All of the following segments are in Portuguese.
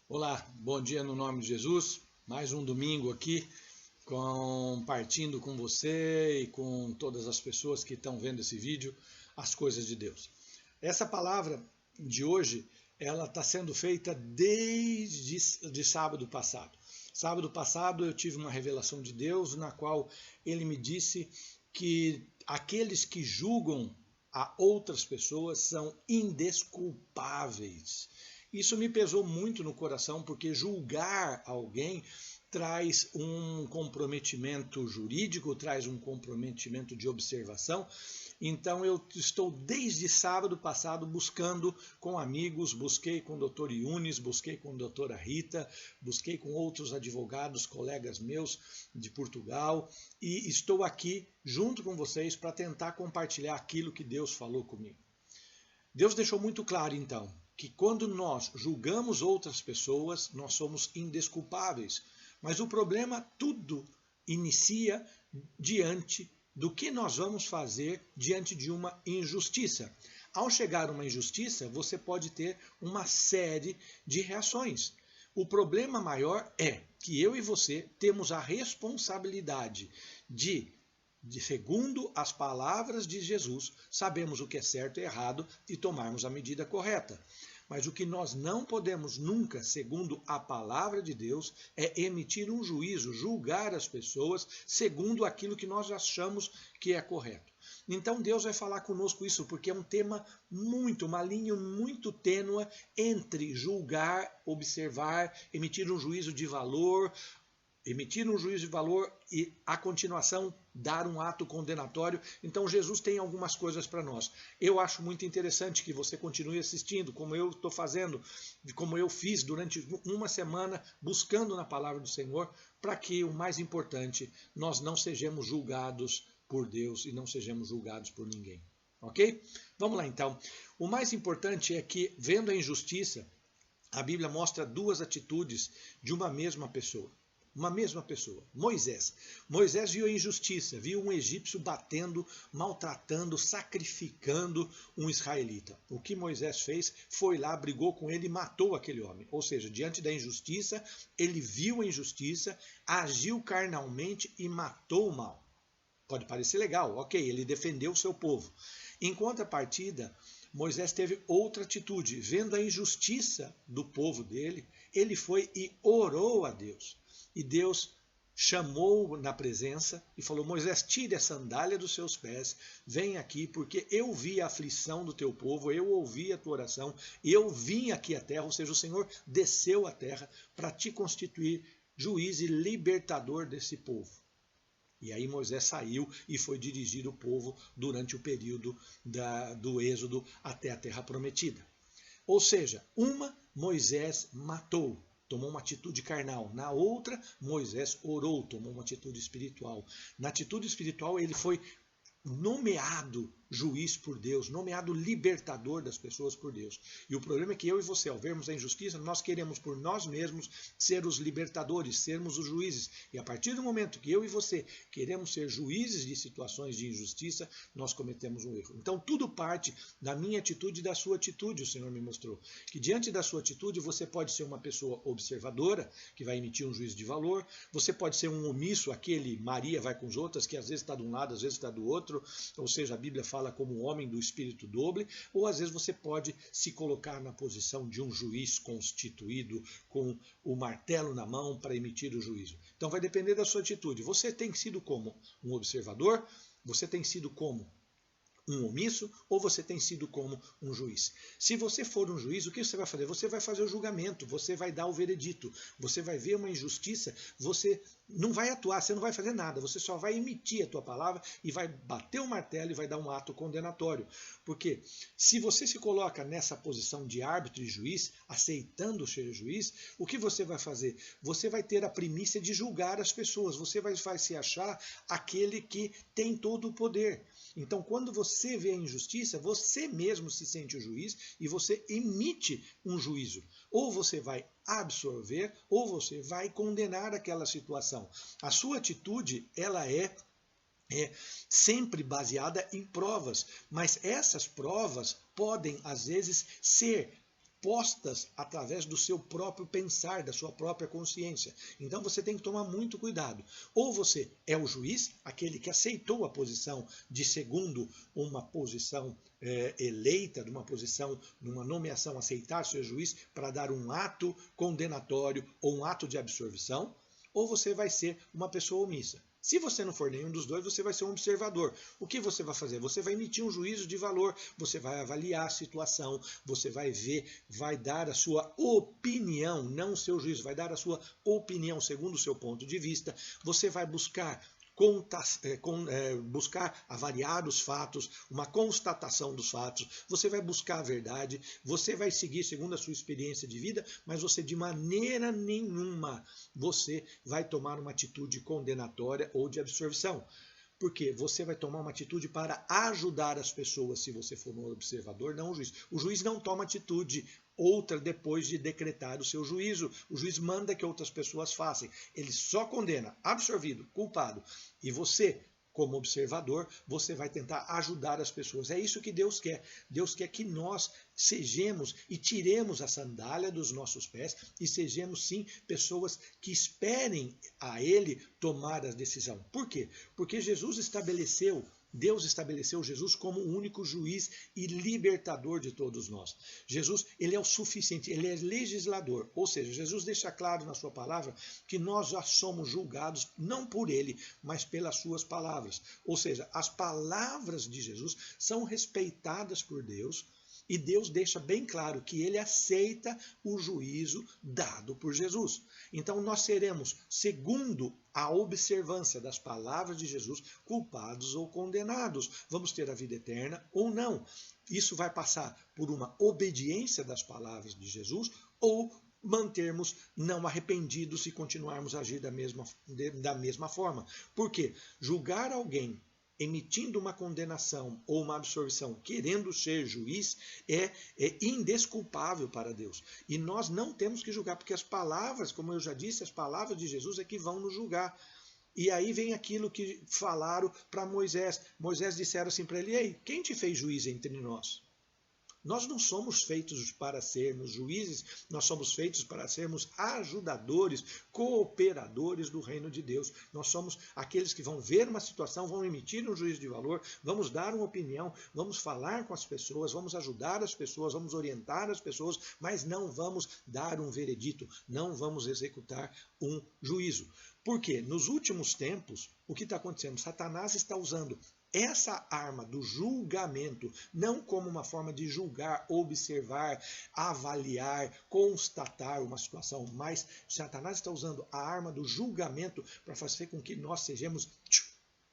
Olá, bom dia no nome de Jesus. Mais um domingo aqui, compartilhando com você e com todas as pessoas que estão vendo esse vídeo as coisas de Deus. Essa palavra de hoje, ela está sendo feita desde sábado passado. Sábado passado eu tive uma revelação de Deus na qual ele me disse que aqueles que julgam a outras pessoas são indesculpáveis. Isso me pesou muito no coração, porque julgar alguém traz um comprometimento jurídico, traz um comprometimento de observação. Então eu estou desde sábado passado buscando com amigos, busquei com o Dr. Yunis, busquei com a doutora Rita, busquei com outros advogados, colegas meus de Portugal, e estou aqui junto com vocês para tentar compartilhar aquilo que Deus falou comigo. Deus deixou muito claro então que quando nós julgamos outras pessoas, nós somos indesculpáveis. Mas o problema tudo inicia diante do que nós vamos fazer diante de uma injustiça. Ao chegar a uma injustiça, você pode ter uma série de reações. O problema maior é que eu e você temos a responsabilidade de segundo as palavras de Jesus, sabemos o que é certo e errado e tomarmos a medida correta. Mas o que nós não podemos nunca, segundo a palavra de Deus, é emitir um juízo, julgar as pessoas segundo aquilo que nós achamos que é correto. Então Deus vai falar conosco isso, porque é um tema uma linha muito tênue entre julgar, observar, emitir um juízo de valor, e, a continuação, dar um ato condenatório. Então Jesus tem algumas coisas para nós. Eu acho muito interessante que você continue assistindo, como eu estou fazendo, como eu fiz durante uma semana, buscando na palavra do Senhor, para que o mais importante, nós não sejamos julgados por Deus e não sejamos julgados por ninguém. Ok? Vamos lá então. O mais importante é que, vendo a injustiça, a Bíblia mostra duas atitudes de uma mesma pessoa. Uma mesma pessoa, Moisés. Moisés viu a injustiça, viu um egípcio batendo, maltratando, sacrificando um israelita. O que Moisés fez? Foi lá, brigou com ele e matou aquele homem. Ou seja, diante da injustiça, ele viu a injustiça, agiu carnalmente e matou o mal. Pode parecer legal, ok, ele defendeu o seu povo. Em contrapartida, Moisés teve outra atitude. Vendo a injustiça do povo dele, ele foi e orou a Deus. E Deus chamou na presença e falou: Moisés, tire a sandália dos seus pés, vem aqui, porque eu vi a aflição do teu povo, eu ouvi a tua oração, eu vim aqui à terra, ou seja, o Senhor desceu à terra para te constituir juiz e libertador desse povo. E aí Moisés saiu e foi dirigir o povo durante o período do êxodo até a terra prometida. Ou seja, uma Moisés matou, tomou uma atitude carnal. Na outra, Moisés orou, tomou uma atitude espiritual. Na atitude espiritual, ele foi nomeado juiz por Deus, nomeado libertador das pessoas por Deus. E o problema é que eu e você, ao vermos a injustiça, nós queremos por nós mesmos ser os libertadores, sermos os juízes. E a partir do momento que eu e você queremos ser juízes de situações de injustiça, nós cometemos um erro. Então tudo parte da minha atitude e da sua atitude, o Senhor me mostrou. Que diante da sua atitude você pode ser uma pessoa observadora, que vai emitir um juízo de valor, você pode ser um omisso, aquele Maria vai com os outros, que às vezes está de um lado, às vezes está do outro, ou seja, a Bíblia fala como homem do espírito doble, ou às vezes você pode se colocar na posição de um juiz constituído com o martelo na mão para emitir o juízo. Então vai depender da sua atitude. Você tem sido como um observador? Você tem sido como um omisso, ou você tem sido como um juiz? Se você for um juiz, o que você vai fazer? Você vai fazer o julgamento, você vai dar o veredito, você vai ver uma injustiça, você não vai atuar, você não vai fazer nada, você só vai emitir a tua palavra e vai bater o martelo e vai dar um ato condenatório. Porque se você se coloca nessa posição de árbitro e juiz, aceitando ser juiz, o que você vai fazer? Você vai ter a primícia de julgar as pessoas, você vai se achar aquele que tem todo o poder. Então, quando você vê a injustiça, você mesmo se sente o juiz e você emite um juízo. Ou você vai absorver, ou você vai condenar aquela situação. A sua atitude, ela é sempre baseada em provas, mas essas provas podem, às vezes, ser postas através do seu próprio pensar, da sua própria consciência. Então você tem que tomar muito cuidado. Ou você é o juiz, aquele que aceitou a posição de segundo uma posição eleita, de uma posição, numa nomeação, aceitar ser juiz para dar um ato condenatório ou um ato de absolvição, ou você vai ser uma pessoa omissa. Se você não for nenhum dos dois, você vai ser um observador. O que você vai fazer? Você vai emitir um juízo de valor, você vai avaliar a situação, você vai ver, vai dar a sua opinião, não o seu juízo, vai dar a sua opinião segundo o seu ponto de vista, você vai buscar buscar avaliar os fatos, uma constatação dos fatos, você vai buscar a verdade, você vai seguir segundo a sua experiência de vida, mas você de maneira nenhuma você vai tomar uma atitude condenatória ou de absolvição. Porque você vai tomar uma atitude para ajudar as pessoas, se você for um observador, não o juiz. O juiz não toma atitude outra depois de decretar o seu juízo. O juiz manda que outras pessoas façam. Ele só condena, absolvido, culpado. E você, como observador, você vai tentar ajudar as pessoas. É isso que Deus quer. Deus quer que nós sejamos e tiremos a sandália dos nossos pés e sejamos, sim, pessoas que esperem a Ele tomar a decisão. Por quê? Porque Deus estabeleceu Jesus como o único juiz e libertador de todos nós. Jesus, ele é o suficiente, ele é legislador. Ou seja, Jesus deixa claro na sua palavra que nós já somos julgados não por ele, mas pelas suas palavras. Ou seja, as palavras de Jesus são respeitadas por Deus. E Deus deixa bem claro que ele aceita o juízo dado por Jesus. Então nós seremos, segundo a observância das palavras de Jesus, culpados ou condenados. Vamos ter a vida eterna ou não. Isso vai passar por uma obediência das palavras de Jesus ou mantermos não arrependidos e continuarmos a agir da mesma forma. Por quê? Julgar alguém emitindo uma condenação ou uma absolvição, querendo ser juiz, é indesculpável para Deus. E nós não temos que julgar, porque as palavras, como eu já disse, as palavras de Jesus é que vão nos julgar. E aí vem aquilo que falaram para Moisés. Moisés disseram assim para ele: ei, quem te fez juiz entre nós? Nós não somos feitos para sermos juízes, nós somos feitos para sermos ajudadores, cooperadores do reino de Deus. Nós somos aqueles que vão ver uma situação, vão emitir um juízo de valor, vamos dar uma opinião, vamos falar com as pessoas, vamos ajudar as pessoas, vamos orientar as pessoas, mas não vamos dar um veredito, não vamos executar um juízo. Por quê? Nos últimos tempos, o que está acontecendo? Satanás está usando essa arma do julgamento, não como uma forma de julgar, observar, avaliar, constatar uma situação, mas Satanás está usando a arma do julgamento para fazer com que nós sejamos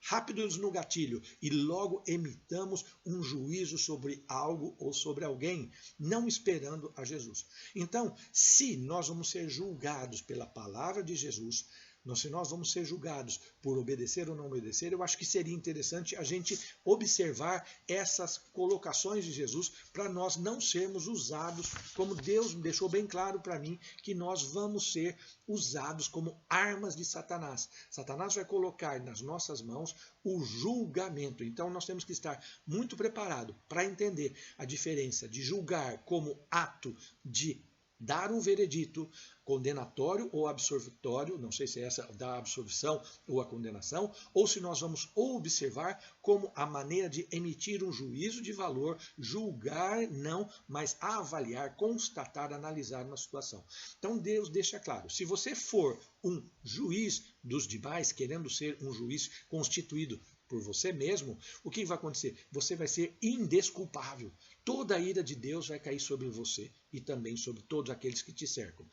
rápidos no gatilho e logo emitamos um juízo sobre algo ou sobre alguém, não esperando a Jesus. Então, se nós vamos ser julgados pela palavra de Jesus, se nós vamos ser julgados por obedecer ou não obedecer, eu acho que seria interessante a gente observar essas colocações de Jesus para nós não sermos usados, como Deus deixou bem claro para mim, que nós vamos ser usados como armas de Satanás. Satanás vai colocar nas nossas mãos o julgamento. Então nós temos que estar muito preparados para entender a diferença de julgar como ato de dar um veredito condenatório ou absolvitório, não sei se é essa da absolvição ou a condenação, ou se nós vamos observar como a maneira de emitir um juízo de valor, julgar não, mas avaliar, constatar, analisar uma situação. Então Deus deixa claro, se você for um juiz dos demais, querendo ser um juiz constituído por você mesmo, o que vai acontecer? Você vai ser indesculpável. Toda a ira de Deus vai cair sobre você e também sobre todos aqueles que te cercam.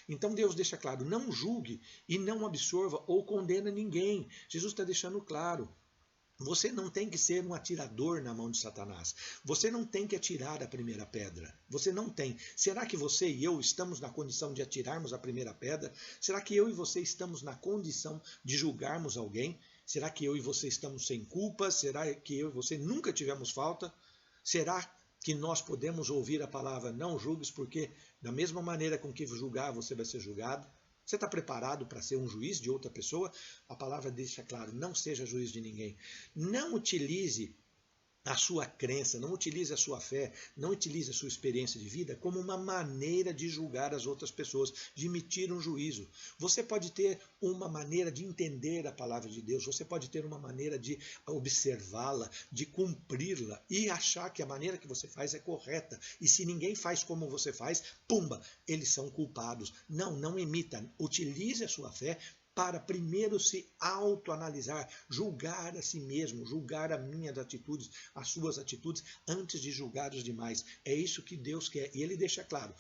Então Deus deixa claro, não julgue e não absorva ou condena ninguém. Jesus está deixando claro. Você não tem que ser um atirador na mão de Satanás. Você não tem que atirar a primeira pedra. Você não tem. Será que você e eu estamos na condição de atirarmos a primeira pedra? Será que eu e você estamos na condição de julgarmos alguém? Será que eu e você estamos sem culpa? Será que eu e você nunca tivemos falta? Será que nós podemos ouvir a palavra não julgues, porque da mesma maneira com que julgar, você vai ser julgado? Você está preparado para ser um juiz de outra pessoa? A palavra deixa claro, não seja juiz de ninguém. Não utilize a sua crença, não utilize a sua fé, não utilize a sua experiência de vida como uma maneira de julgar as outras pessoas, de emitir um juízo. Você pode ter uma maneira de entender a palavra de Deus, você pode ter uma maneira de observá-la, de cumpri-la e achar que a maneira que você faz é correta. E se ninguém faz como você faz, pumba, eles são culpados. Não, não imita. Utilize a sua fé para primeiro se autoanalisar, julgar a si mesmo, julgar as minhas atitudes, as suas atitudes, antes de julgar os demais. É isso que Deus quer. E Ele deixa claro,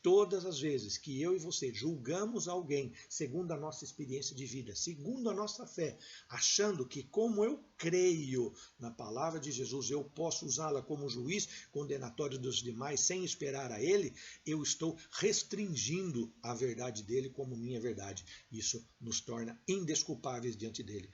todas as vezes que eu e você julgamos alguém segundo a nossa experiência de vida, segundo a nossa fé, achando que como eu creio na palavra de Jesus, eu posso usá-la como juiz condenatório dos demais sem esperar a ele, eu estou restringindo a verdade dele como minha verdade. Isso nos torna indesculpáveis diante dele.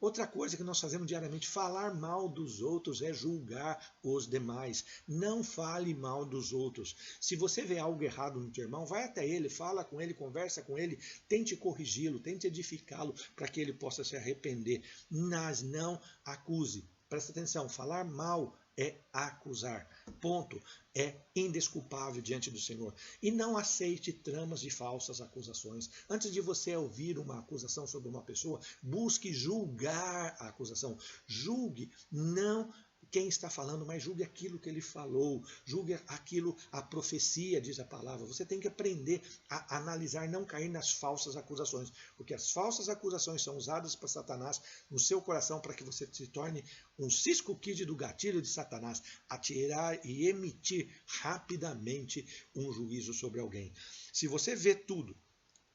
Outra coisa que nós fazemos diariamente, falar mal dos outros é julgar os demais. Não fale mal dos outros. Se você vê algo errado no teu irmão, vai até ele, fala com ele, conversa com ele, tente corrigi-lo, tente edificá-lo para que ele possa se arrepender. Mas não acuse. Presta atenção, falar mal é acusar. Ponto. É indesculpável diante do Senhor. E não aceite tramas de falsas acusações. Antes de você ouvir uma acusação sobre uma pessoa, busque julgar a acusação. Julgue não quem está falando, mas julgue aquilo que ele falou, julgue aquilo, a profecia, diz a palavra. Você tem que aprender a analisar, não cair nas falsas acusações, porque as falsas acusações são usadas para Satanás no seu coração para que você se torne um cisco kid do gatilho de Satanás, atirar e emitir rapidamente um juízo sobre alguém. Se você vê tudo,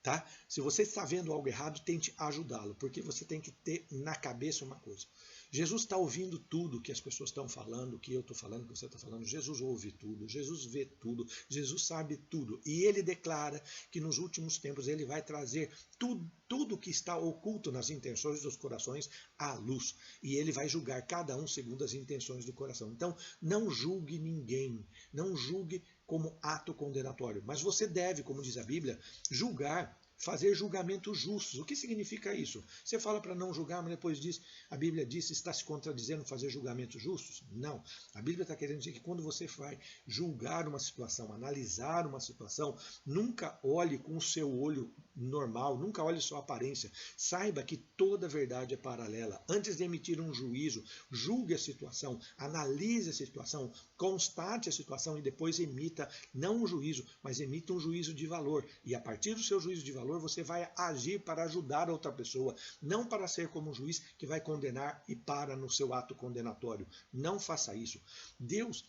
tá? Se você está vendo algo errado, tente ajudá-lo, porque você tem que ter na cabeça uma coisa. Jesus está ouvindo tudo que as pessoas estão falando, que eu estou falando, que você está falando. Jesus ouve tudo, Jesus vê tudo, Jesus sabe tudo. E ele declara que nos últimos tempos ele vai trazer tudo que está oculto nas intenções dos corações à luz. E ele vai julgar cada um segundo as intenções do coração. Então, não julgue ninguém, não julgue como ato condenatório. Mas você deve, como diz a Bíblia, julgar, fazer julgamentos justos. O que significa isso? Você fala para não julgar, mas depois diz, a Bíblia diz, está se contradizendo fazer julgamentos justos? Não. A Bíblia está querendo dizer que quando você vai julgar uma situação, analisar uma situação, nunca olhe com o seu olho normal, nunca olhe só a aparência. Saiba que toda verdade é paralela. Antes de emitir um juízo, julgue a situação, analise a situação, constate a situação e depois emita, não um juízo, mas emita um juízo de valor. E a partir do seu juízo de valor, você vai agir para ajudar a outra pessoa, não para ser como um juiz que vai condenar e para no seu ato condenatório. Não faça isso. Deus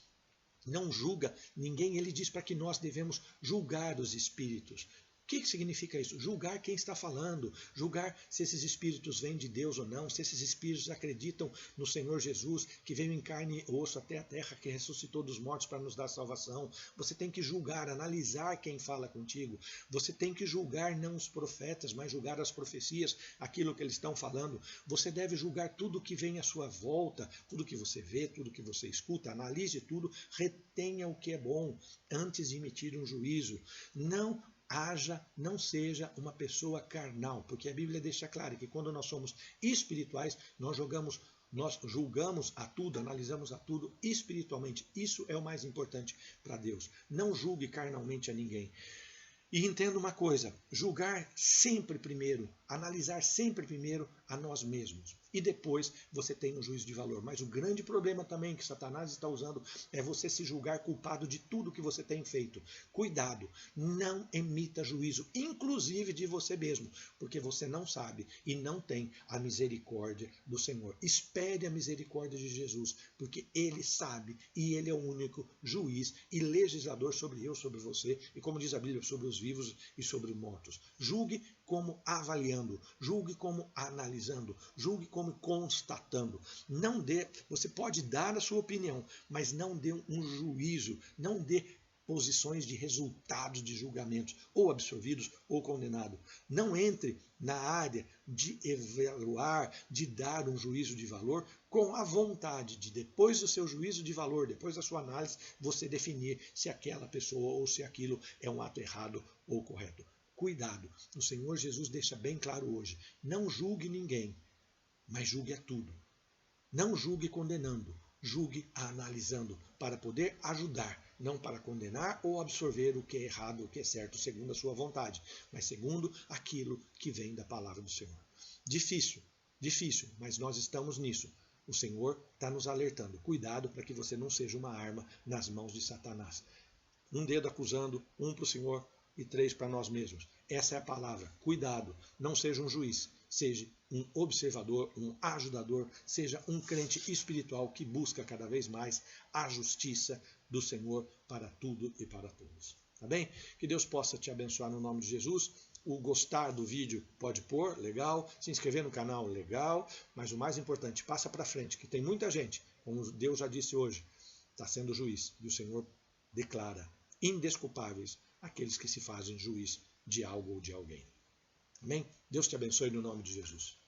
não julga ninguém, ele diz para que nós devemos julgar os espíritos. O que significa isso? Julgar quem está falando, julgar se esses espíritos vêm de Deus ou não, se esses espíritos acreditam no Senhor Jesus, que veio em carne e osso até a terra, que ressuscitou dos mortos para nos dar salvação. Você tem que julgar, analisar quem fala contigo. Você tem que julgar não os profetas, mas julgar as profecias, aquilo que eles estão falando. Você deve julgar tudo que vem à sua volta, tudo que você vê, tudo que você escuta, analise tudo, retenha o que é bom antes de emitir um juízo. Não seja uma pessoa carnal, porque a Bíblia deixa claro que quando nós somos espirituais, nós julgamos a tudo, analisamos a tudo espiritualmente. Isso é o mais importante para Deus. Não julgue carnalmente a ninguém. E entenda uma coisa, julgar sempre primeiro, analisar sempre primeiro a nós mesmos. E depois você tem um juízo de valor. Mas o grande problema também que Satanás está usando é você se julgar culpado de tudo que você tem feito. Cuidado, não emita juízo, inclusive de você mesmo, porque você não sabe e não tem a misericórdia do Senhor. Espere a misericórdia de Jesus, porque Ele sabe e Ele é o único juiz e legislador sobre eu, sobre você e, como diz a Bíblia, sobre os vivos e sobre os mortos. Julgue como avaliando, julgue como analisando, julgue como constatando. Você pode dar a sua opinião, mas não dê um juízo, não dê posições de resultados de julgamentos, ou absorvidos ou condenados. Não entre na área de evaluar, de dar um juízo de valor, com a vontade de, depois do seu juízo de valor, depois da sua análise, você definir se aquela pessoa ou se aquilo é um ato errado ou correto. Cuidado, o Senhor Jesus deixa bem claro hoje, não julgue ninguém, mas julgue a tudo. Não julgue condenando, julgue analisando, para poder ajudar, não para condenar ou absorver o que é errado, o que é certo, segundo a sua vontade, mas segundo aquilo que vem da palavra do Senhor. Difícil, mas nós estamos nisso. O Senhor está nos alertando. Cuidado para que você não seja uma arma nas mãos de Satanás. Um dedo acusando, um para o Senhor e 3 para nós mesmos. Essa é a palavra. Cuidado, não seja um juiz. Seja um observador, um ajudador, seja um crente espiritual que busca cada vez mais a justiça do Senhor para tudo e para todos. Tá bem? Que Deus possa te abençoar no nome de Jesus. O gostar do vídeo pode pôr, legal. Se inscrever no canal, legal. Mas o mais importante, passa para frente, que tem muita gente, como Deus já disse hoje, está sendo juiz. E o Senhor declara indesculpáveis aqueles que se fazem juiz de algo ou de alguém. Amém? Deus te abençoe no nome de Jesus.